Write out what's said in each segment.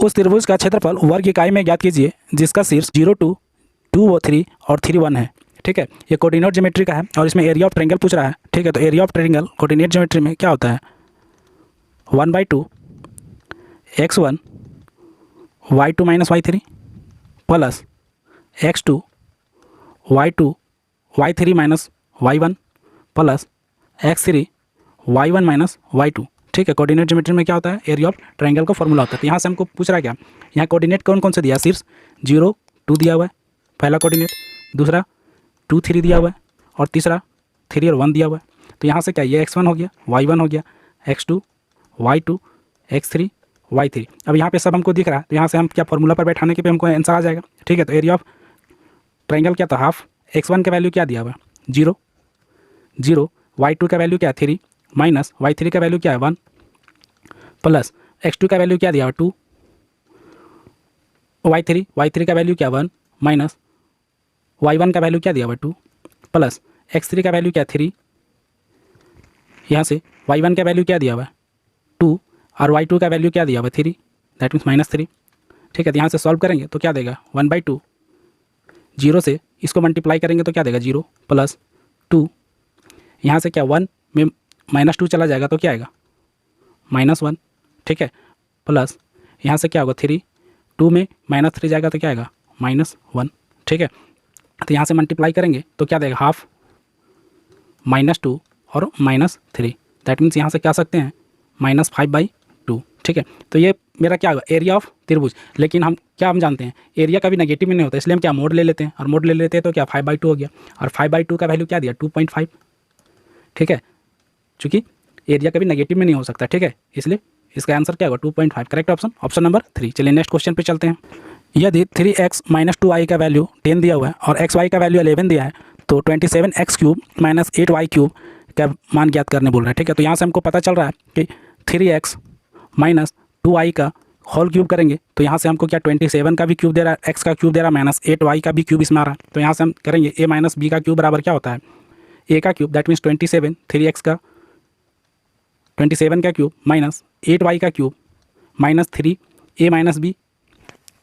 उस त्रिभुज का क्षेत्रफल वर्ग इकाई में ज्ञात कीजिए जिसका शीर्ष 0, 2, 2, 3 और 3, 1 है। ठीक है, ये कोऑर्डिनेट ज्योमेट्री का है और इसमें एरिया ऑफ ट्रायंगल पूछ रहा है। ठीक है, तो area of triangle coordinate geometry में क्या होता है, 1/2 x1 y2 minus y3 plus x2 y2 y3 minus y1 plus x3 y1 minus y2। ठीक है, कोऑर्डिनेट ज्योमेट्री में क्या होता है, एरिया ऑफ ट्रायंगल का फॉर्मूला होता है। तो यहाँ से हमको पूछ रहा है क्या, यहाँ कोऑर्डिनेट कौन कौन से दिया, शीर्ष 0, 2 दिया हुआ है पहला कोऑर्डिनेट, दूसरा 2, 3 दिया हुआ है और तीसरा 3 और 1 दिया हुआ है। तो यहाँ से क्या, ये x1 हो गया, y1 हो गया, x2 y2 x3 y3। अब यहाँ पे सब हमको दिख रहा है, तो यहाँ से हम क्या फॉर्मूला पर बैठाने के पे हमको आंसर आ जाएगा। ठीक है, तो एरिया ऑफ ट्रायंगल क्या था, हाफ, x1 का वैल्यू क्या दिया हुआ है 0, 0, y2 का वैल्यू क्या है 3 माइनस y3 का वैल्यू क्या है 1 प्लस x2 का वैल्यू क्या दिया हुआ 2, y3 का वैल्यू क्या 1 माइनस y1 का वैल्यू क्या दिया हुआ 2 प्लस x3 का वैल्यू क्या 3, यहाँ से y1 का वैल्यू क्या दिया हुआ 2 और y2 का वैल्यू क्या दिया हुआ 3, दैट मीन्स -3। ठीक है, तो यहाँ से सॉल्व करेंगे तो क्या देगा 1/2, 0 से इसको मल्टीप्लाई करेंगे तो क्या देगा 0 प्लस 2, यहाँ से क्या 1 में -2 चला जाएगा तो क्या आएगा -1। ठीक है, प्लस यहाँ से क्या होगा 3, 2 में -3 जाएगा तो क्या आएगा -1। ठीक है, तो यहाँ से मल्टीप्लाई करेंगे तो क्या देगा हाफ, -2 और -3, दैट मीन्स यहाँ से क्या सकते हैं -5/2। ठीक है, तो ये मेरा क्या होगा एरिया ऑफ त्रिभुज। लेकिन हम जानते हैं एरिया कभी नेगेटिव में नहीं होता, इसलिए हम क्या मोड ले लेते हैं, और मोड ले लेते हैं तो क्या 5/2 हो गया, और 5/2 का वैल्यू क्या दिया 2.5। ठीक है, चूँकि एरिया कभी नेगेटिव में नहीं हो सकता। ठीक है, इसलिए इसका आंसर क्या होगा 2.5, करेक्ट ऑप्शन, ऑप्शन नंबर 3। चलिए नेक्स्ट क्वेश्चन पे चलते हैं। यदि 3x - 2y का वैल्यू 10 दिया हुआ है और xy का वैल्यू 11 दिया है तो 27x³ - 8y³ का मान ज्ञात करने बोल रहा है। ठीक है, तो यहाँ से हमको पता चल रहा है कि 3x - 2y का होल क्यूब करेंगे तो यहाँ से हमको क्या 27 का भी क्यूब दे रहा है, x का क्यूब दे रहा है, -8y का भी क्यूब इसमें आ रहा है। तो यहाँ से हम करेंगे a - b का क्यूब बराबर क्या होता है a का क्यूब, दैट मीन्स 27, 3x का 27 का क्यूब माइनस 8y का क्यूब माइनस 3a - b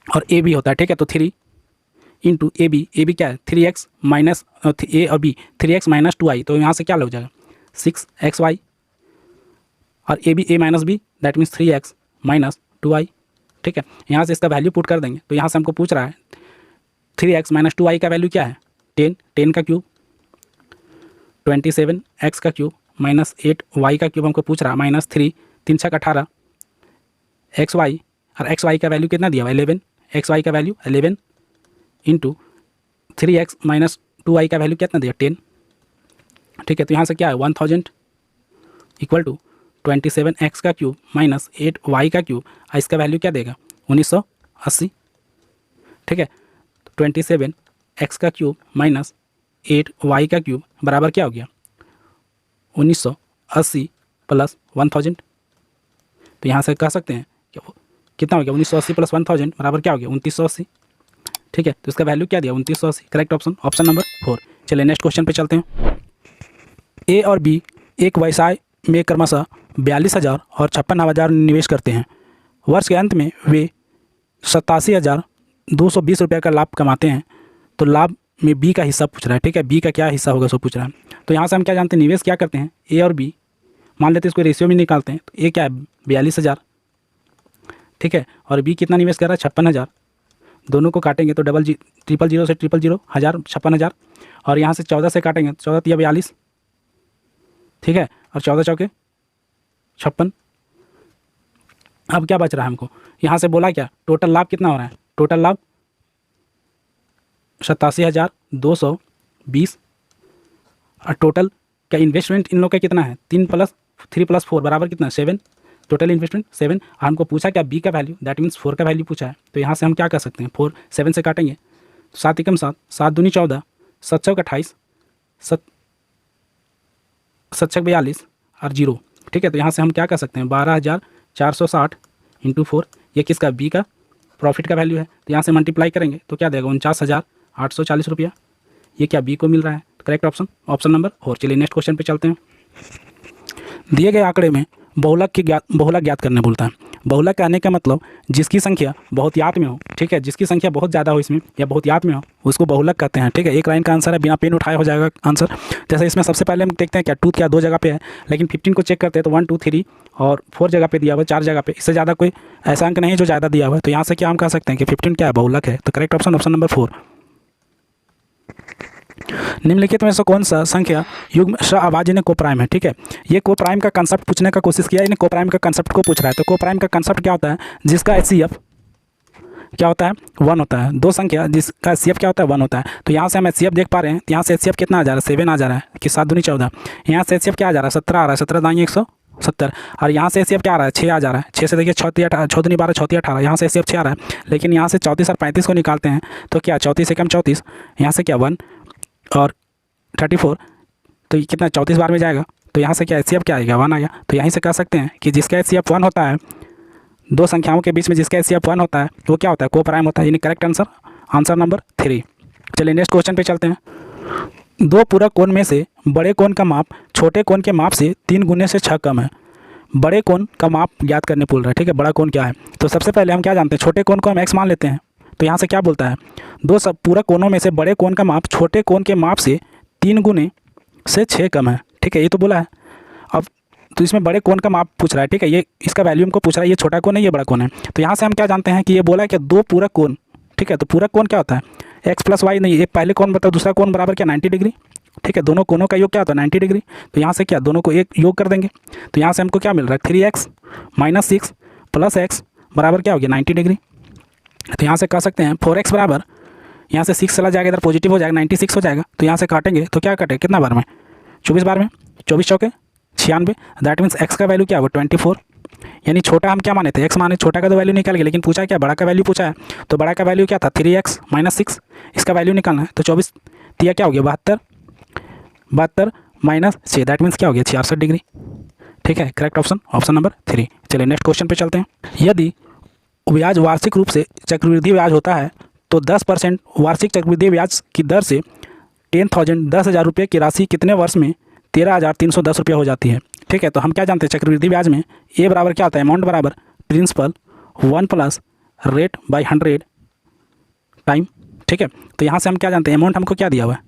और a b होता है। ठीक है, तो 3 इंटू ए बी क्या है 3x माइनस a और b, 3x - 2y, तो यहाँ से क्या लग जाएगा 6xy और a b that means 3x - 2y। ठीक है, यहाँ से इसका वैल्यू पुट कर देंगे तो यहाँ से हमको पूछ रहा है 3x - 2y का वैल्यू क्या है 10 का क्यूब, 27x का क्यूब माइनस 8y का क्यूब हमको पूछ रहा है, -3, 3 × 18 xy, और xy का वैल्यू कितना दिया हुआ 11, xy का वैल्यू 11 इंटू 3x - 2y का वैल्यू कितना दिया 10। ठीक है, तो यहाँ से क्या है 1000 इक्वल टू 27x का क्यूब माइनस 8y का क्यूब, और इसका वैल्यू क्या देगा 1980। ठीक है, 27x का क्यूब माइनस 8y का क्यूब बराबर क्या हो गया 1980 प्लस 1000। तो यहाँ से कह सकते हैं कि कितना हो गया 1980 प्लस 1000 बराबर क्या हो गया 2980। ठीक है, तो इसका वैल्यू क्या दिया 2980, करेक्ट ऑप्शन, ऑप्शन नंबर 4। चलिए नेक्स्ट क्वेश्चन पे चलते हैं। ए और बी एक व्यवसाय में क्रमशः 42,000 और 56,000 निवेश करते हैं। वर्ष के अंत में वे 87,220 रुपये का लाभ कमाते हैं। तो लाभ में बी का हिस्सा पूछ रहा है। ठीक है, बी का क्या हिस्सा होगा सो पूछ रहा है। तो यहाँ से हम क्या जानते हैं निवेश क्या करते हैं ए और बी, मान लेते हैं इसको रेशियो में निकालते हैं। तो ए क्या है 42,000, ठीक है, और बी कितना निवेश कर रहा है 56,000। दोनों को काटेंगे तो 000 से 000 1000 56,000, और यहाँ से 14 से काटेंगे 14 या 42, ठीक है, और 14 चौके 56। अब क्या बच रहा है हमको, यहाँ से बोला क्या टोटल लाभ कितना हो रहा है, टोटल लाभ 87,220, और टोटल क्या इन्वेस्टमेंट इन लोग का कितना है 3 + 4 बराबर कितना 7, टोटल इन्वेस्टमेंट 7। हमको पूछा क्या बी का वैल्यू, दैट मीन्स 4 का वैल्यू पूछा है। तो यहाँ से हम क्या कर सकते हैं 4 7 से काटेंगे 7 एकम 7, 7 दूनी 14, 7 चौक 28, 7 छक 42 और 0, ठीक है। तो यहाँ से हम क्या कर सकते हैं 12,460 इंटू 4, ये किसका बी का प्रॉफिट का वैल्यू है। तो यहाँ से मल्टीप्लाई करेंगे तो क्या देगा 49,840 रुपया, ये क्या बी को मिल रहा है। Correct option, option number 4। चलिए नेक्स्ट क्वेश्चन पे चलते हैं। दिए गए आंकड़े में बहुलक ज्ञात करने बोलता है। बहुलक कहने का मतलब जिसकी संख्या बहुत याद में हो, ठीक है, जिसकी संख्या बहुत ज़्यादा हो इसमें या बहुत याद में हो उसको बहुलक कहते हैं, ठीक है। एक लाइन का आंसर है, बिना पेन उठाए हो जाएगा आंसर। जैसे इसमें सबसे पहले हम देखते हैं क्या टूथ क्या 2 जगह पे है, लेकिन 15 को चेक करते हैं तो 1 2 3 और 4 जगह पे दिया हुआ है, 4 जगह पे, इससे ज़्यादा कोई ऐसा अंक नहीं है जो ज़्यादा दिया हुआ है। तो यहाँ से क्या हम कह सकते हैं कि 15 क्या है, बहुलक है। तो करेक्ट ऑप्शन ऑप्शन नंबर 4। निम्नलिखित में से कौन सा संख्या युग्म अभाज्य कोप्राइम है, ठीक है। ये कोप्राइम का कंसेप्ट पूछने का कोशिश किया, इन्हें कोप्राइम का कंसेप्ट को पूछ रहा है। तो कोप्राइम का कंसेप्ट क्या होता है, जिसका HCF क्या होता है 1 होता है। दो संख्या जिसका HCF क्या होता है 1 होता है। तो यहाँ से हम HCF देख पा रहे हैं, यहाँ से HCF कितना आ जा रहा है 7 आ जा रहा है कि 7 दूनी 14। यहाँ से HCF क्या आ जा रहा है 17 आ रहा है, 17 दाएँ 170। और यहाँ से HCF क्या आ रहा है 6 आ जा रहा है, 6 से देखिए 6 दूनी 12 6 18, यहाँ से HCF 6 आ रहा है। लेकिन यहाँ से 34 और 35 को निकालते हैं तो क्या 34 से कम 34, यहाँ से क्या 1 और 34, तो ये कितना 34 बार में जाएगा। तो यहाँ से क्या HCF क्या आएगा 1 आ गया। तो यहीं से कह सकते हैं कि जिसका HCF 1 होता है, दो संख्याओं के बीच में जिसका HCF 1 होता है वो क्या होता है, कोप्राइम होता है। यानी करेक्ट आंसर आंसर नंबर 3। चलिए नेक्स्ट क्वेश्चन पे चलते हैं। दो पूरक कोण में से बड़े कोण का माप छोटे कोण के माप से 3 गुने से 6 कम है। बड़े कोण का माप ज्ञात करने बोल रहा है, ठीक है। बड़ा कोण क्या है, तो सबसे पहले हम क्या जानते हैं, छोटे कोण को हम x मान लेते हैं। तो यहाँ से क्या बोलता है, दो सब पूरक कोणों में से बड़े कोण का माप छोटे कोण के माप से 3 गुने से 6 कम है, ठीक है। ये तो बोला है। अब तो इसमें बड़े कोण का माप पूछ रहा है, ठीक है, ये इसका वैल्यू हमको पूछ रहा है। ये छोटा कोण है, ये बड़ा कोण है। तो यहाँ से हम क्या जानते हैं कि ये बोला है कि दो पूरक कोण, ठीक है। तो पूरक कोण क्या होता है, x + y नहीं, एक पहले कोण बताओ दूसरा कोण बराबर क्या 90 डिग्री, ठीक है। दोनों कोणों का योग क्या होता है 90 डिग्री। तो यहाँ से क्या दोनों को एक योग कर देंगे। तो यहाँ से हमको क्या मिल रहा है 3x - 6 + x बराबर क्या हो गया 90 डिग्री। तो यहाँ से कह सकते हैं 4x बराबर, यहाँ से 6 चला जाएगा इधर पॉजिटिव हो जाएगा 96 हो जाएगा। तो यहाँ से काटेंगे तो क्या कटे कितना बार में 24 बार में, 24 चौके 96। दैट मीन्स x का वैल्यू क्या होगा 24। यानी छोटा हम क्या माने थे x माने, छोटा का तो वैल्यू निकाल गया, लेकिन पूछा क्या बड़ा का वैल्यू पूछा है। तो बड़ा का वैल्यू क्या था 3x - 6, इसका वैल्यू निकालना है। तो 24 तिया क्या हो गया 72 - 6, दैट मीन्स क्या हो गया 66 डिग्री, ठीक है। Correct option option number 3। चलिए नेक्स्ट क्वेश्चन पे चलते हैं। यदि ब्याज वार्षिक रूप से चक्रवृद्धि ब्याज होता है तो 10% वार्षिक चक्रवृद्धि ब्याज की दर से 10,000 रुपये की राशि कितने वर्ष में 13,310 रुपये हो जाती है, ठीक है। तो हम क्या जानते हैं चक्रवृद्धि ब्याज में ए बराबर क्या होता है, अमाउंट बराबर प्रिंसिपल 1 + रेट बाई 100 टाइम, ठीक है। तो यहाँ से हम क्या जानते हैं, अमाउंट हमको क्या दिया हुआ है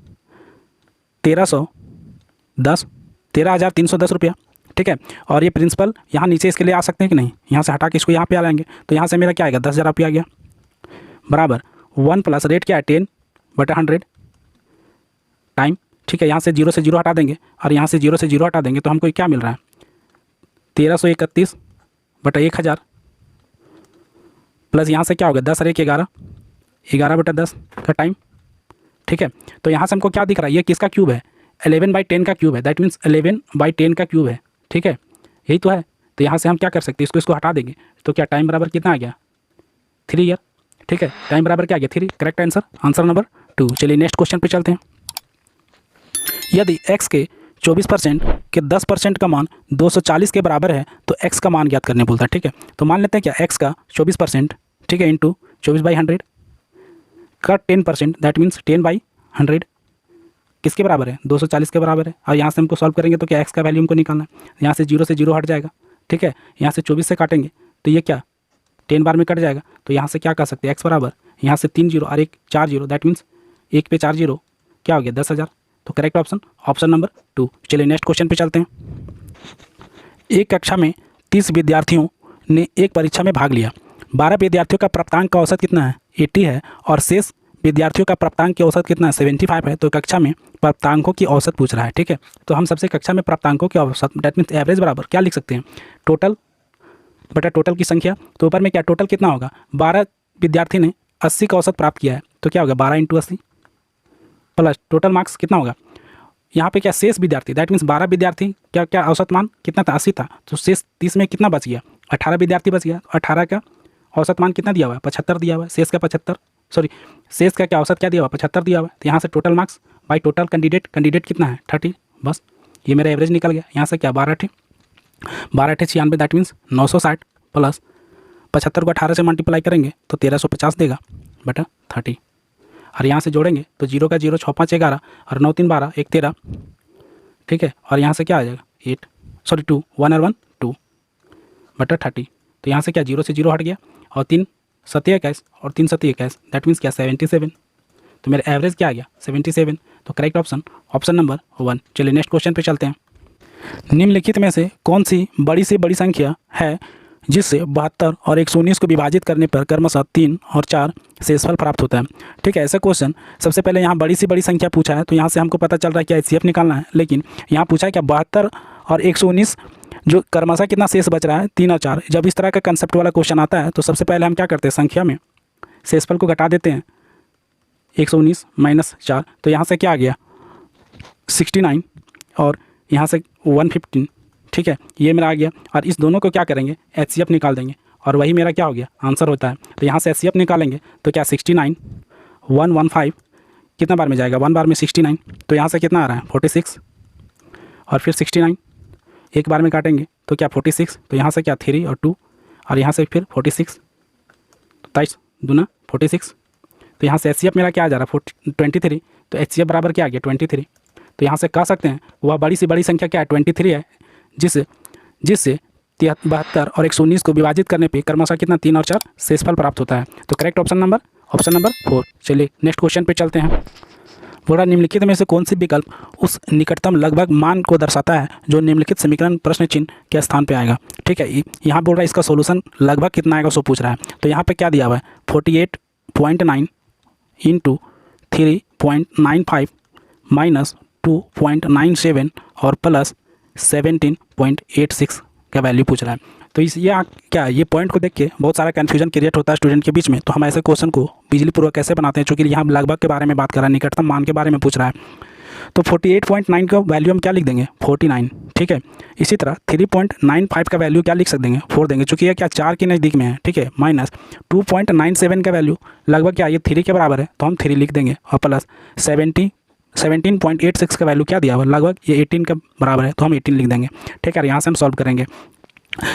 13,310 रुपया, ठीक है। और ये प्रिंसिपल यहाँ नीचे इसके लिए आ सकते हैं कि नहीं, यहाँ से हटा के इसको यहाँ पे आ जाएंगे। तो यहाँ से मेरा क्या आएगा 10,000 रुपया आ गया बराबर 1 + रेट क्या है 10/100 टाइम, ठीक है। यहाँ से 0 से 0 हटा देंगे और यहाँ से 0 से 0 हटा देंगे तो हमको क्या मिल रहा है 1331/1000 प्लस यहाँ से क्या होगा 10 और 1 11, 11/10 का टाइम, ठीक है। तो यहाँ से हमको क्या दिख रहा है, ये किसका क्यूब है 11/10 का क्यूब है। दैट मीन्स 11/10 का क्यूब है, ठीक है, यही तो है। तो यहाँ से हम क्या कर सकते हैं, इसको हटा देंगे तो क्या टाइम बराबर कितना आ गया 3 ईयर, ठीक है। टाइम बराबर क्या आ गया 3, करेक्ट आंसर आंसर नंबर 2। चलिए नेक्स्ट क्वेश्चन पे चलते हैं। यदि x के 24% के 10% का मान 240 के बराबर है तो x का मान ज्ञात करने बोलता है, ठीक है। तो मान लेते हैं क्या x का 24%, ठीक है, इंटू 24/100 का 10%, दैट मीन्स 10/100 किसके बराबर है 240 के बराबर है। और यहाँ से हमको सॉल्व करेंगे तो क्या x का वैल्यू हमको निकालना है। यहाँ से 0 से 0 हट जाएगा, ठीक है। यहाँ से 24 से काटेंगे तो ये क्या 10 बार में कट जाएगा। तो यहाँ से क्या कर सकते हैं x बराबर, यहाँ से 3 0 और 1 4 0, दैट मीन्स 1 पे 4 0 क्या हो गया 10,000। तो करेक्ट ऑप्शन ऑप्शन नंबर 2। चलिए नेक्स्ट क्वेश्चन पे चलते हैं। एक कक्षा में 30 विद्यार्थियों ने एक परीक्षा में भाग लिया। 12 विद्यार्थियों का प्राप्तांक का औसत कितना है 80 है और शेष विद्यार्थियों का प्राप्तांक की औसत कितना है 75 है। तो कक्षा में प्राप्तांकों की औसत पूछ रहा है, ठीक है। तो हम सबसे कक्षा में प्राप्तांकों की औसत दैट मीन्स एवरेज बराबर क्या लिख सकते हैं टोटल बटा टोटल की संख्या। तो ऊपर में क्या टोटल कितना होगा 12 विद्यार्थी ने 80 का औसत प्राप्त किया है तो क्या होगा 12 × 80 प्लस टोटल मार्क्स कितना होगा। यहाँ पे क्या शेष विद्यार्थी दैट मीन्स 12 विद्यार्थी क्या क्या औसत मान कितना था 80 था, तो शेष 30 में कितना बच गया 18 विद्यार्थी बच गया। 18 का औसत मान कितना दिया हुआ है 75 दिया हुआ है। शेष का 75 सॉरी शेष का क्या औसत क्या दिया हुआ 75 दिया हुआ है। तो यहाँ से total marks by total candidate कितना है 30, बस ये मेरा एवरेज निकल गया। यहाँ से क्या 12 × 96 दैट मीन्स 960 प्लस 75 को 18 से मल्टीप्लाई करेंगे तो 1350 देगा बटा 30। और यहाँ से जोड़ेंगे तो 0 का 0 6 5 11 और 9 3 12 1 13, ठीक है। और यहाँ से क्या आ जाएगा 8 सॉरी 2 1 और 1 2 बटा 30। तो यहाँ से क्या 0 से 0 हट गया, और 3 सत्ती 21 और 3 सत्ती 21, दैट मीन्स क्या 77। तो मेरा एवरेज क्या आ गया 77। तो करेक्ट ऑप्शन ऑप्शन नंबर 1। चलिए नेक्स्ट क्वेश्चन पे चलते हैं। निम्नलिखित में से कौन सी बड़ी संख्या है जिससे 72 और 119 को विभाजित करने पर क्रमशः 3 और 4 शेषफल प्राप्त होता है। ठीक है, ऐसा क्वेश्चन सबसे पहले यहाँ बड़ी संख्या पूछा है, तो यहाँ से हमको पता चल रहा है कि HCF निकालना है, लेकिन यहाँ पूछा है क्या 72 और 119 जो क्रमशः कितना शेष बच रहा है 3 और 4। जब इस तरह का कंसेप्ट वाला क्वेश्चन आता है तो सबसे पहले हम क्या करते हैं, संख्या में शेषफल को घटा देते हैं, 119 माइनस 4, तो यहाँ से क्या आ गया 69 और यहाँ से 115। ठीक है, ये मेरा आ गया, और इस दोनों को क्या करेंगे HCF निकाल देंगे, और वही मेरा क्या हो गया आंसर होता है। तो यहाँ से HCF निकालेंगे तो क्या 69 115 कितना बार में जाएगा, 1 बार में 69, तो यहाँ से कितना आ रहा है 46, और फिर 69 एक बार में काटेंगे तो क्या 46, तो यहाँ से क्या 3 और 2, और यहाँ से फिर 46, 27 दूना 46, तो यहाँ से HCF मेरा क्या आ जा रहा है 23, तो HCF बराबर क्या आ गया 23। तो यहाँ से कह सकते हैं वह बड़ी संख्या क्या है 23 है, जिससे 72 और 119 को विभाजित करने पे क्रमशः कितना 3 और 4 शेषफल प्राप्त होता है। तो करेक्ट ऑप्शन नंबर 4। चलिए नेक्स्ट क्वेश्चन पे चलते हैं। बोला निम्नलिखित में से कौन सी विकल्प उस निकटतम लगभग मान को दर्शाता है जो निम्नलिखित समीकरण प्रश्न चिन्ह के स्थान पे आएगा। ठीक है, यहाँ बोल रहा है इसका सोल्यूशन लगभग कितना आएगा सो पूछ रहा है। तो यहाँ पे क्या दिया हुआ है 48.9 इंटू 3.95 माइनस 2.97 और प्लस 17.86 का वैल्यू पूछ रहा है। तो ये पॉइंट को देख के बहुत सारा कन्फ्यूजन क्रिएट होता है स्टूडेंट के बीच में। तो हम ऐसे क्वेश्चन को बिजली पूर्वक कैसे बनाते हैं, चूँकि यहाँ लगभग के बारे में बात कर रहा है, निकटतम मान के बारे में पूछ रहा है। तो 48.9 का वैल्यू हम क्या लिख देंगे 49। ठीक है, इसी तरह 3.95 का वैल्यू क्या लिख सकते हैं 4 देंगे, चूँकि ये क्या 4 के नज़दीक में है। ठीक है, माइनस 2.97 का वैल्यू लगभग क्या ये 3 के बराबर है, तो हम 3 लिख देंगे, और प्लस 17.86 का वैल्यू क्या दिया हुआ लगभग ये 18 के बराबर है, तो हम 18 लिख देंगे। ठीक है, यहाँ से हम सॉल्व करेंगे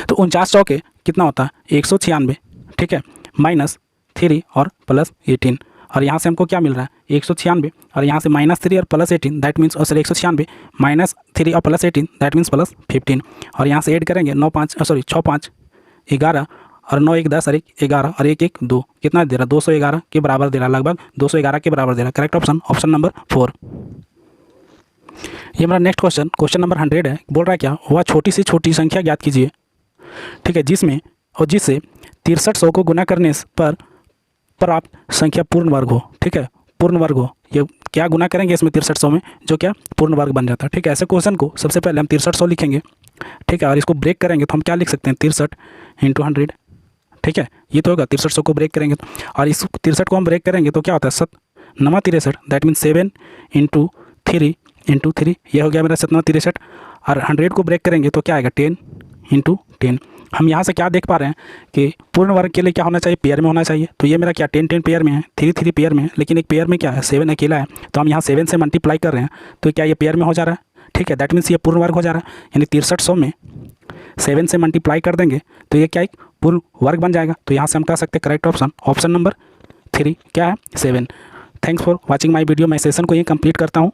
तो 49 चौके कितना होता है 196। ठीक है, माइनस 3 और प्लस 18, और यहाँ से हमको क्या मिल रहा है 196, और यहाँ से माइनस 3 और प्लस 18 दैट मीन्स, और 196 माइनस 3 और प्लस 18 दैट मीन्स प्लस 15, और यहाँ से ऐड करेंगे 6 5 11 और 9 1 10 और 1 11 और 1 1 2 कितना दे रहा 211 के बराबर दे रहा, लगभग 211 के बराबर दे रहा। Correct option number 4। ये हमारा नेक्स्ट क्वेश्चन नंबर 100 है। बोल रहा है क्या वह छोटी से छोटी संख्या ज्ञात कीजिए। ठीक है, जिससे 6300 को गुना करने पर प्राप्त संख्या पूर्ण वर्ग हो। ठीक है, पूर्ण वर्ग हो, ये क्या गुना करेंगे इसमें 6300 में, जो क्या पूर्ण वर्ग बन जाता है। ठीक है, ऐसे क्वेश्चन को सबसे पहले हम 6300 लिखेंगे। ठीक है, और इसको ब्रेक करेंगे तो हम क्या लिख सकते हैं 63 × 100। ठीक है, ये तो होगा 6300 को ब्रेक करेंगे तो, और इस 63 को हम ब्रेक करेंगे तो क्या होता है 7 9 63 दैट मीन्स 7 × 3 × 3, ये हो गया मेरा 7 9 63, और 100 को ब्रेक करेंगे तो क्या आएगा 10 × 10। हम यहाँ से क्या देख पा रहे हैं कि पूर्ण वर्ग के लिए क्या होना चाहिए पेयर में होना चाहिए, तो ये मेरा क्या 10 10 पेयर में है, 3 3 पेयर में है, लेकिन एक पेयर में क्या है 7 अकेला है, तो हम यहाँ 7 से मल्टीप्लाई कर रहे हैं तो क्या ये पेयर में हो जा रहा है। ठीक है, दैट मीन्स ये पूर्ण वर्ग हो जा रहा है, यानी 6300 में 7 से मल्टीप्लाई कर देंगे तो ये क्या एक पूर्ण वर्ग बन जाएगा। तो यहाँ से हम कह सकते हैं करेक्ट ऑप्शन नंबर 3 क्या है 7। Thanks for watching my video. मैं सेशन को ये कंप्लीट करता हूँ।